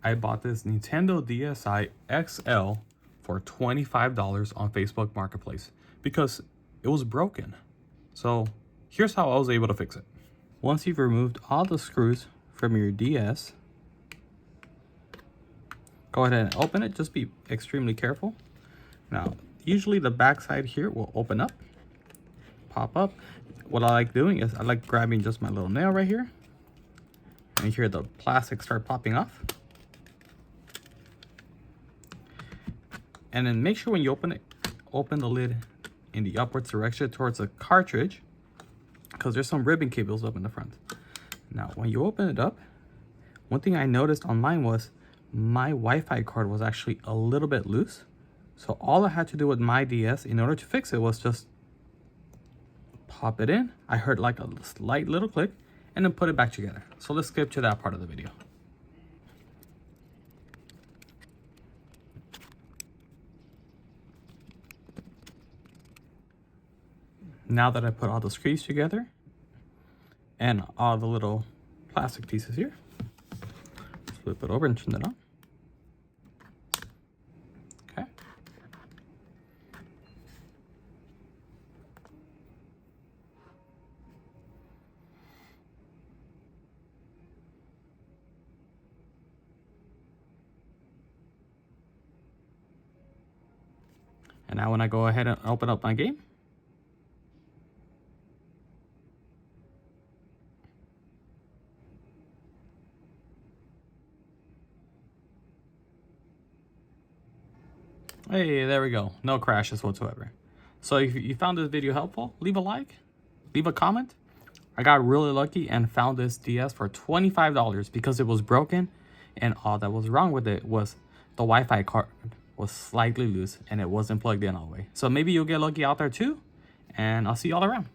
I bought this Nintendo DSi XL for $25 on Facebook Marketplace because it was broken. So here's how I was able to fix it. Once you've removed all the screws from your DS, go ahead and open it. Just be extremely careful. Now, usually the back side here will open up, pop up. What I like doing is I like grabbing just my little nail right here, and you hear the plastic start popping off. And then make sure when you open it, open the lid in the upwards direction towards the cartridge, because there's some ribbon cables up in the front. Now, when you open it up, one thing I noticed on mine was my Wi-Fi cord was actually a little bit loose. So all I had to do with my DS in order to fix it was just pop it in. I heard like a slight little click and then put it back together. So let's skip to that part of the video. Now that I put all the screws together and all the little plastic pieces here, flip it over and turn it on. Okay. And now when I go ahead and open up my game, hey, there we go. No crashes whatsoever. So if you found this video helpful, leave a like, leave a comment. I got really lucky and found this DS for $25 because it was broken, and all that was wrong with it was the Wi-Fi card was slightly loose and it wasn't plugged in all the way. So maybe you'll get lucky out there too, and I'll see you all around.